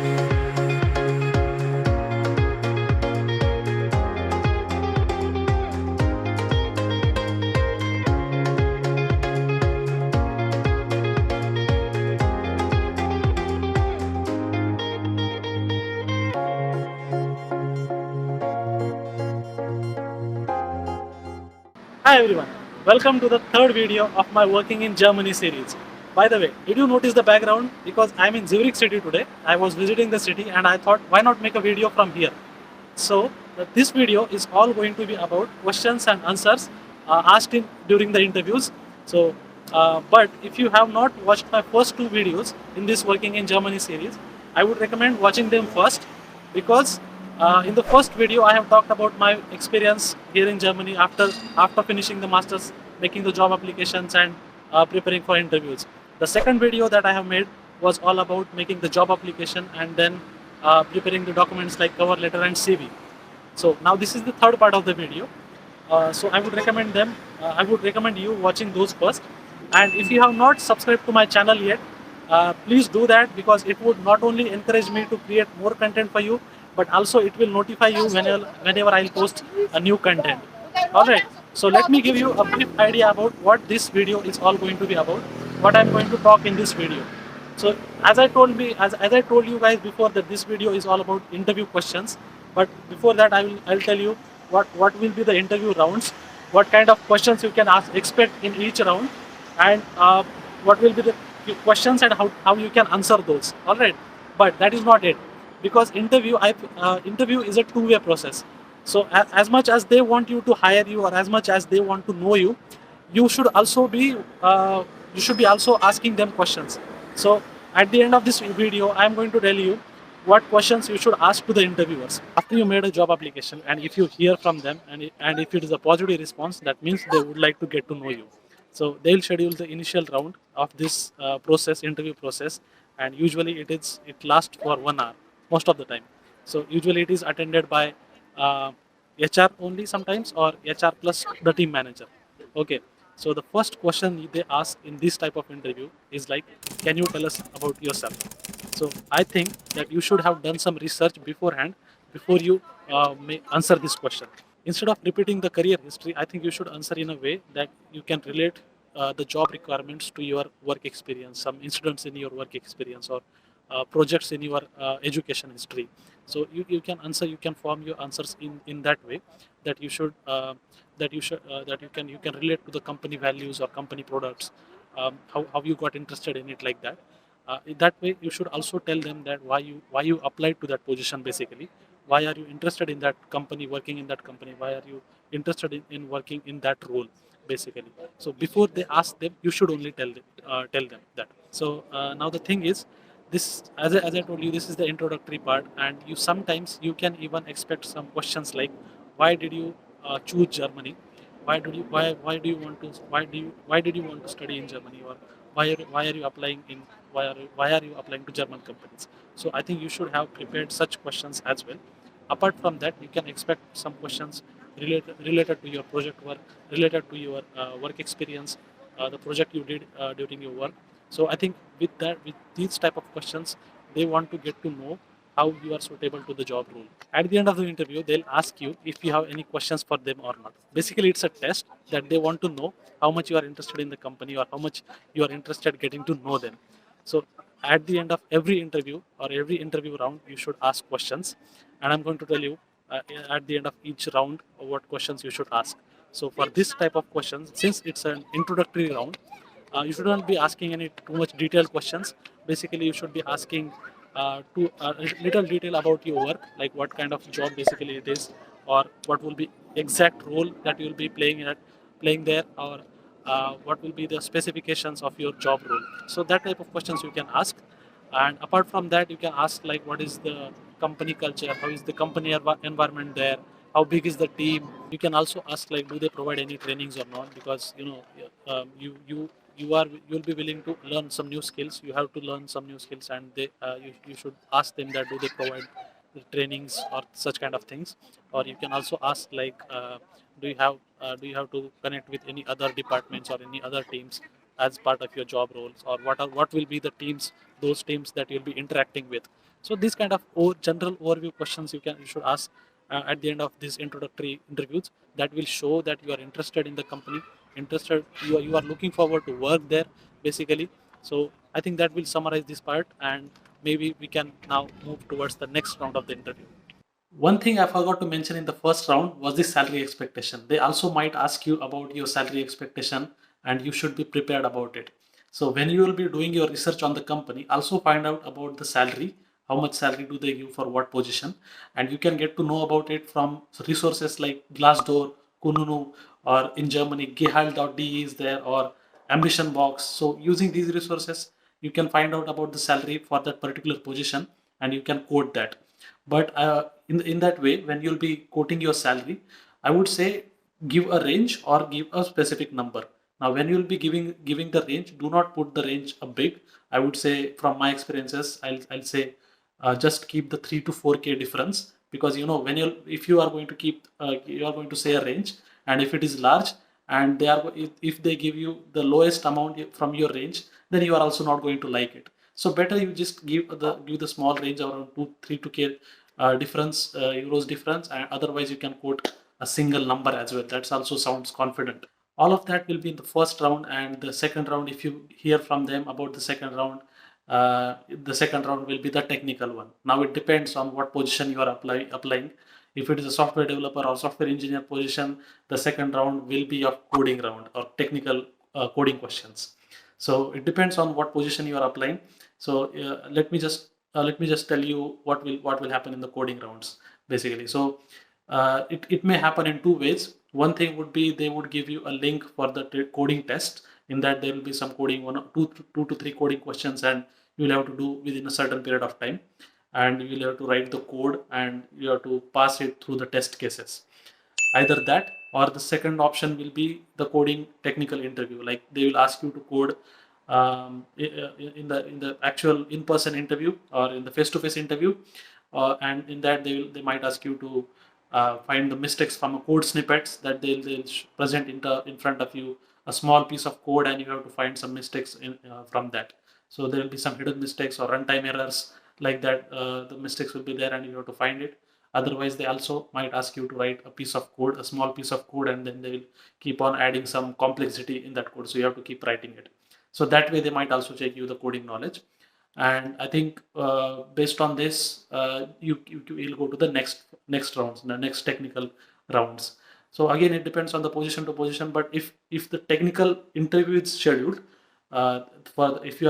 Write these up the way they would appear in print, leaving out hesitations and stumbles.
Hi everyone, welcome to the third video of my Working in Germany series. By the way, did you notice the background? Because I'm in Zurich city today. I was visiting the city and I thought why not make a video from here. So this video is all going to be about questions and answers asked during the interviews. But if you have not watched my first two videos in this Working in Germany series, I would recommend watching them first because in the first video I have talked about my experience here in Germany after finishing the masters, making the job applications and preparing for interviews. The second video that I have made was all about making the job application and then preparing the documents like cover letter and CV. So now this is the third part of the video. So I would recommend them. I would recommend you watching those first. And if you have not subscribed to my channel yet, please do that because it would not only encourage me to create more content for you, but also it will notify you whenever I'll post a new content. All right. So let me give you a brief idea about what this video is all going to be about. What I'm going to talk in this video. So as I told you guys before that this video is all about interview questions. But before that, I'll tell you what will be the interview rounds, what kind of questions you can expect in each round, and what will be the questions and how you can answer those. All right, but that is not it, because interview is a two-way process. So as much as they want you to hire you or as much as they want to know you, you should also be also asking them questions. So at the end of this video, I am going to tell you what questions you should ask to the interviewers after you made a job application, and if you hear from them and if it is a positive response, that means they would like to get to know you. So they'll schedule the initial round of this interview process, and usually it lasts for 1 hour most of the time. So usually it is attended by uh, HR only sometimes, or HR plus the team manager. Okay. So the first question they ask in this type of interview is like, can you tell us about yourself? So I think that you should have done some research beforehand before you may answer this question. Instead of repeating the career history, I think you should answer in a way that you can relate the job requirements to your work experience, some incidents in your work experience, or projects in your education history. So you can form your answers in that way that you can relate to the company values or company products, how you got interested in it, like that. In that way, you should also tell them that why you applied to that position. Basically, why are you interested in that company, working in that company? Why are you interested in working in that role? Basically, so before they ask them, you should only tell them that. So now the thing is, this as I told you, this is the introductory part, and sometimes you can even expect some questions like, why did you choose Germany? Why did you want to study in Germany, or why are you applying in why are you applying to German companies? So I think you should have prepared such questions as well. Apart from that, you can expect some questions related to your project work, related to your work experience, the project you did during your work. So I think with these type of questions, they want to get to know how you are suitable to the job role. At the end of the interview, they'll ask you if you have any questions for them or not. Basically, it's a test that they want to know how much you are interested in the company or how much you are interested getting to know them. So at the end of every interview or every interview round, you should ask questions, and I'm going to tell you at the end of each round what questions you should ask. So for this type of questions, since it's an introductory round, you shouldn't be asking any too much detailed questions. Basically, you should be asking a little detail about your work, like what kind of job basically it is, or what will be exact role that you will be playing there, or what will be the specifications of your job role. So that type of questions you can ask. And apart from that, you can ask like, what is the company culture, how is the company environment there, how big is the team. You can also ask like, do they provide any trainings or not, because you'll be willing to learn some new skills. You have to learn some new skills, and you should ask them that do they provide the trainings or such kind of things. Or you can also ask like, do you have to connect with any other departments or any other teams, as part of your job roles, or what will be the teams, those teams that you'll be interacting with. So these kind of general overview questions you should ask at the end of these introductory interviews, that will show that you are interested in the company, interested, you are looking forward to work there basically. So I think that will summarize this part, and maybe we can now move towards the next round of the interview. One thing I forgot to mention in the first round was the salary expectation. They also might ask you about your salary expectation, and you should be prepared about it. So when you will be doing your research on the company, also find out about the salary, how much salary do they give for what position, and you can get to know about it from resources like Glassdoor, Kununu, or in Germany, Gehalt.de is there, or Ambition Box. So using these resources, you can find out about the salary for that particular position, and you can quote that. But in that way, when you'll be quoting your salary, I would say give a range or give a specific number. Now, when you'll be giving the range, do not put the range a big. I would say from my experiences, I'll say just keep the 3 to 4K difference, because when you if you are going to keep you are going to say a range, and if it is large, and if they give you the lowest amount from your range, then you are also not going to like it. So better you just give the small range around 2 3 to k difference, euros difference, and otherwise you can quote a single number as well. That also sounds confident. All of that will be in the first round, and the second round, if you hear from them about the second round will be the technical one. Now it depends on what position you are applying. If it is a software developer or software engineer position, the second round will be a coding round or technical coding questions. So it depends on what position you are applying. So let me just tell you what will happen in the coding rounds basically. So it may happen in two ways. One thing would be they would give you a link for the coding test. In that there will be some coding, two to three coding questions, and you will have to do within a certain period of time, and you will have to write the code, and you have to pass it through the test cases. Either that, or the second option will be the coding technical interview. Like they will ask you to code in the actual in-person interview or in the face-to-face interview, and in that they might ask you to find the mistakes from a code snippets that they'll present in front of you, a small piece of code, and you have to find some mistakes from that. So there will be some hidden mistakes or runtime errors like that. The mistakes will be there, and you have to find it. Otherwise, they also might ask you to write a piece of code, a small piece of code, and then they will keep on adding some complexity in that code. So you have to keep writing it. So that way, they might also check you the coding knowledge. And I think based on this, you will go to the next rounds, the next technical rounds. So again, it depends on the position to position. But if the technical interview is scheduled, if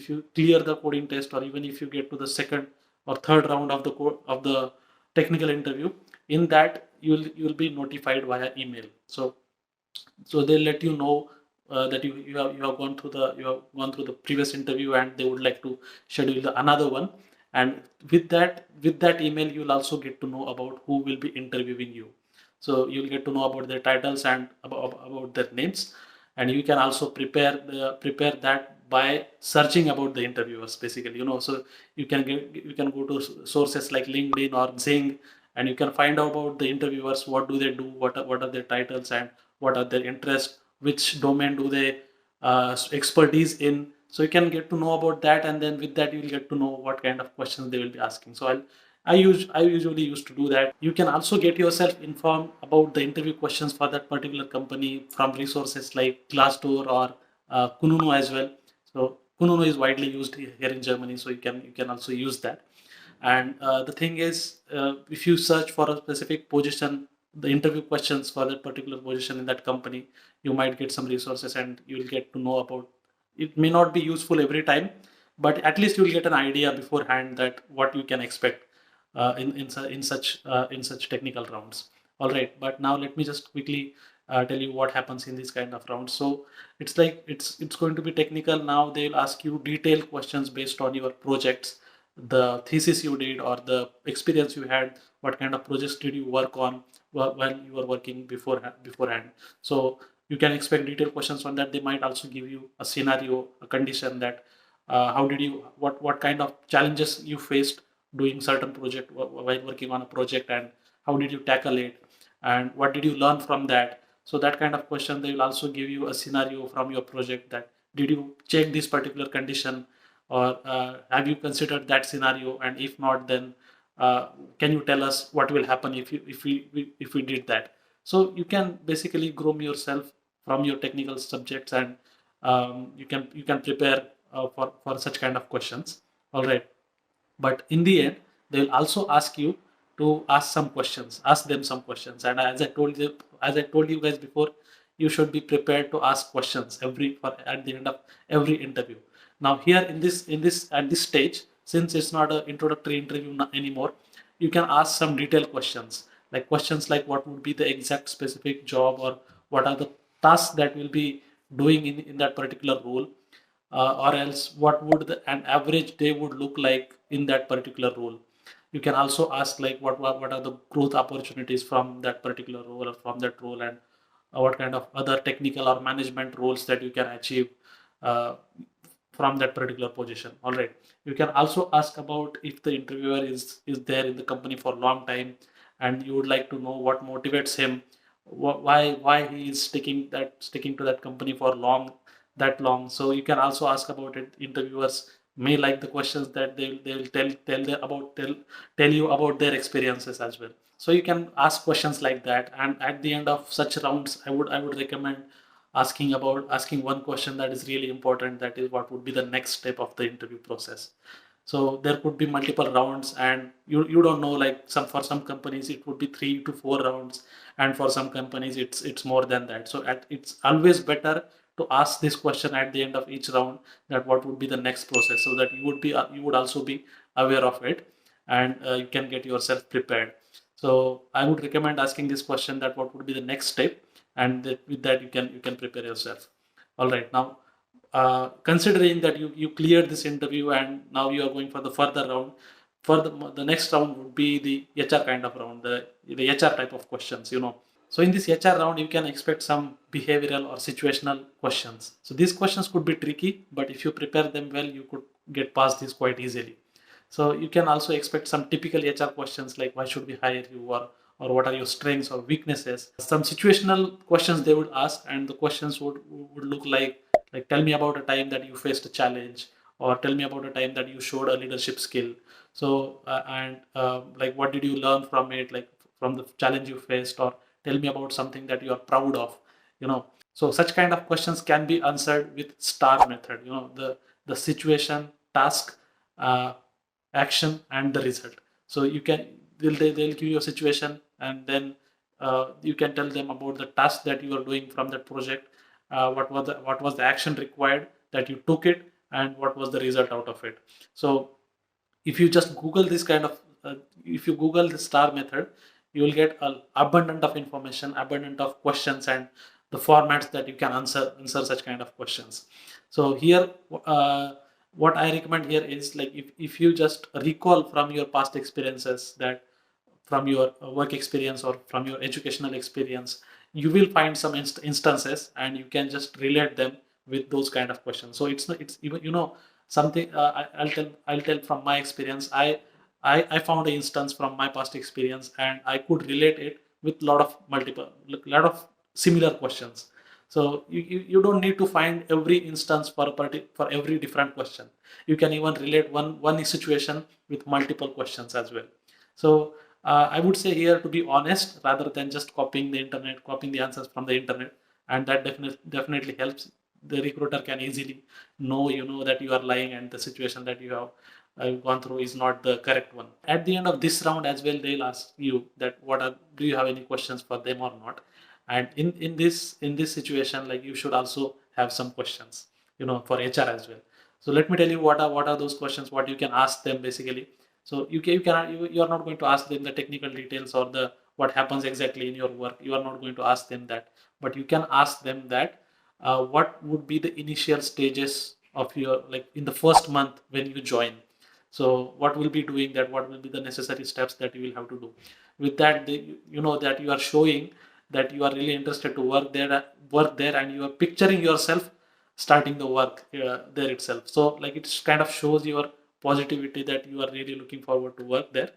you clear the coding test, or even if you get to the second or third round of the technical interview, in that you'll be notified via email. So they'll let you know that you have gone through the previous interview, and they would like to schedule another one. And with that email, you'll also get to know about who will be interviewing you. So you'll get to know about their titles and about their names, and you can also prepare that by searching about the interviewers basically. So you can go to sources like LinkedIn or Zing, and you can find out about the interviewers, what do they do, what are their titles, and what are their interests, which domain do they expertise in. So you can get to know about that, and then with that you will get to know what kind of questions they will be asking. So I usually used to do that. You can also get yourself informed about the interview questions for that particular company from resources like Glassdoor or Kununu as well. So Kununu is widely used here in Germany, so you can also use that. And the thing is, if you search for a specific position, the interview questions for that particular position in that company, you might get some resources, and you will get to know about. It may not be useful every time, but at least you will get an idea beforehand that what you can expect in such technical rounds. All right, but now let me just quickly tell you what happens in these kind of rounds. So it's like it's going to be technical. Now they'll ask you detailed questions based on your projects, the thesis you did, or the experience you had, what kind of projects did you work on while you were working beforehand. So you can expect detailed questions on that. They might also give you a scenario, a condition, that how did you what kind of challenges you faced doing certain project while working on a project, and how did you tackle it, and what did you learn from that. So that kind of question, they will also give you a scenario from your project, that did you check this particular condition, or have you considered that scenario, and if not, then uh, can you tell us what will happen if we did that. So you can basically groom yourself from your technical subjects, and you can prepare for such kind of questions. All right. But in the end, they'll also ask you to ask them some questions. And as I told you guys before, you should be prepared to ask questions at the end of every interview. Now here in this at this stage, since it's not an introductory interview anymore, you can ask some detailed questions, like questions like what would be the exact specific job, or what are the tasks that will be doing in that particular role, or else what would an average day would look like in that particular role. You can also ask like what are the growth opportunities from that particular role, or from that role, and what kind of other technical or management roles that you can achieve uh, from that particular position. All right. You can also ask about if the interviewer is there in the company for a long time, and you would like to know what motivates him, why he is sticking to that company for long. So you can also ask about it. Interviewers may like the questions that they'll tell you about their experiences as well. So you can ask questions like that, and at the end of such rounds, I would recommend asking one question that is really important, that is what would be the next step of the interview process. So there could be multiple rounds, and you don't know, like for some companies it would be 3 to 4 rounds, and for some companies it's more than that. So it's always better to ask this question at the end of each round, that what would be the next process, so that you would also be aware of it, and you can get yourself prepared. So I would recommend asking this question, that what would be the next step, and with that you can prepare yourself. All right. Now considering that you cleared this interview, and now you are going for the further round, for the next round would be the HR kind of round, the HR type of questions. So in this HR round, you can expect some behavioral or situational questions. So these questions could be tricky, but if you prepare them well, you could get past this quite easily. So you can also expect some typical HR questions, like why should we hire you, or what are your strengths or weaknesses. Some situational questions they would ask, and the questions would look like tell me about a time that you faced a challenge, or tell me about a time that you showed a leadership skill. So and like what did you learn from it, like from the challenge you faced, or tell me about something that you are proud of. you know so such kind of questions can be answered with star method. The situation, task, uh, action, and the result. So they'll give you a situation, and then you can tell them about the task that you are doing from that project, what was the action required that you took it, and what was the result out of it. So if you just google this kind of if you google the star method, you will get an abundant of information, abundant of questions, and the formats that you can answer such kind of questions. So here, uh, what I recommend here is, like, if you just recall from your past experiences, that from your work experience or from your educational experience, you will find some instances, and you can just relate them with those kind of questions. So it's even something. I'll tell from my experience. I found an instance from my past experience, and I could relate it with lot of similar questions. So you don't need to find every instance for every different question. You can even relate one situation with multiple questions as well. So I would say here to be honest, rather than just copying the answers from the internet, and that definitely helps. The recruiter can easily know that you are lying, and the situation that you have gone through is not the correct one. At the end of this round as well, they'll ask you that do you have any questions for them or not. And in this situation, like, you should also have some questions, for HR as well. So let me tell you what are those questions, what you can ask them basically. So you are not going to ask them the technical details, or the what happens exactly in your work. You are not going to ask them that, but you can ask them that what would be the initial stages of your, like, in the first month when you join. So what will be doing that, what will be the necessary steps that you will have to do. With that, you know that you are showing that you are really interested to work there, and you are picturing yourself starting the work there itself. So, like, it kind of shows your positivity, that you are really looking forward to work there.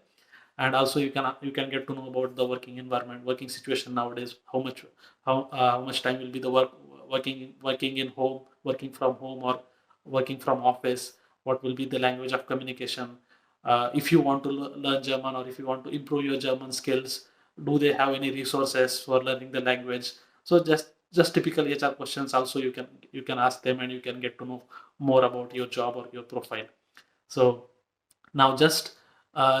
And also you can get to know about the working environment, working situation nowadays, how much time will be the working in home, working from home or working from office, what will be the language of communication. If you want to learn German, or if you want to improve your German skills, do they have any resources for learning the language? So just typical HR questions also you can ask them, and you can get to know more about your job or your profile. So now just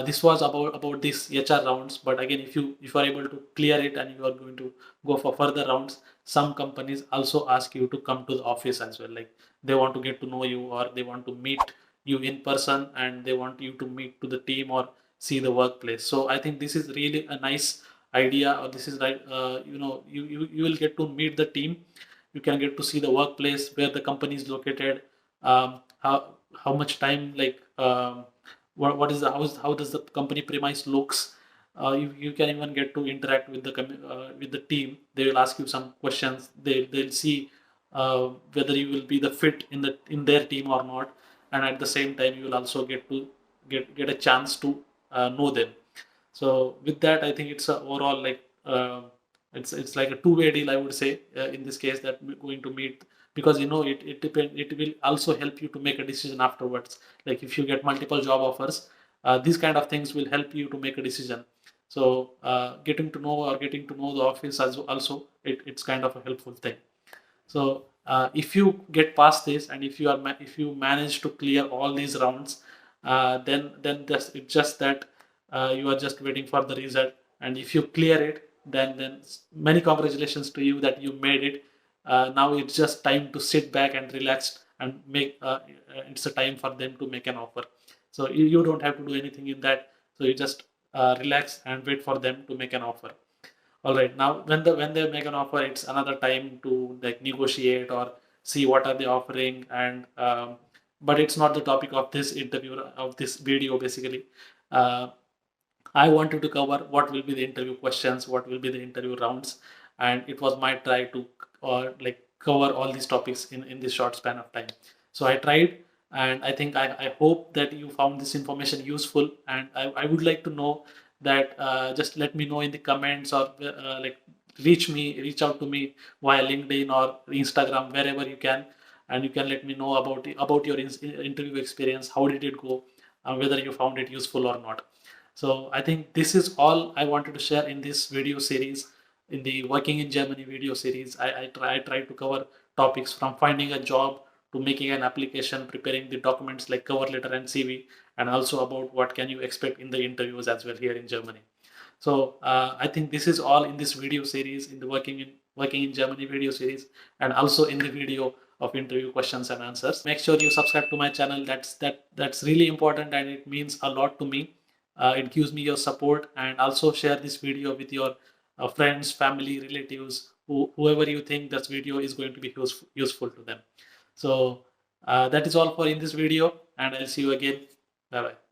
this was about this HR rounds, but again, if you are able to clear it and you are going to go for further rounds, some companies also ask you to come to the office as well. Like they want to get to know you, or they want to meet you in person, and they want you to meet to the team or see the workplace. So I think this is really a nice idea, or this is right. You will get to meet the team. You can get to see the workplace, where the company is located, how much time, like what is the how does the company premise looks. You can even get to interact with with the team. They will ask you some questions. They'll see whether you will be the fit in their team or not, and at the same time you will also get a chance to know them. So with that, I think it's a overall, like it's like a two-way deal, I would say, in this case, that we're going to meet, because it will also help you to make a decision afterwards. Like if you get multiple job offers, these kind of things will help you to make a decision. So getting to know the office also, it's kind of a helpful thing. So if you get past this, and if you manage to clear all these rounds, then it's just that you are just waiting for the result. And if you clear it, then many congratulations to you that you made it. Now it's just time to sit back and relax and make. It's a time for them to make an offer. So you don't have to do anything in that. So you just relax and wait for them to make an offer. All right, now when they make an offer, it's another time to like negotiate or see what are they offering. And but it's not the topic of this interview, of this video basically. uh, I wanted to cover what will be the interview questions, what will be the interview rounds, and it was my try to like cover all these topics in this short span of time. So I tried, and I think I hope that you found this information useful. And I would like to know that just let me know in the comments, or like reach out to me via LinkedIn or Instagram, wherever you can, and you can let me know about your interview experience. How did it go? Whether you found it useful or not. So I think this is all I wanted to share in this video series, in the Working in Germany video series. I try to cover topics from finding a job to making an application, preparing the documents like cover letter and CV, and also about what can you expect in the interviews as well here in Germany. So I think this is all in this video series, in the Working in Germany video series, and also in the video of interview questions and answers. Make sure you subscribe to my channel. That's really important, and it means a lot to me. It gives me your support, and also share this video with your friends, family, relatives, whoever you think this video is going to be useful to them. So that is all for in this video, and I'll see you again. Bye bye.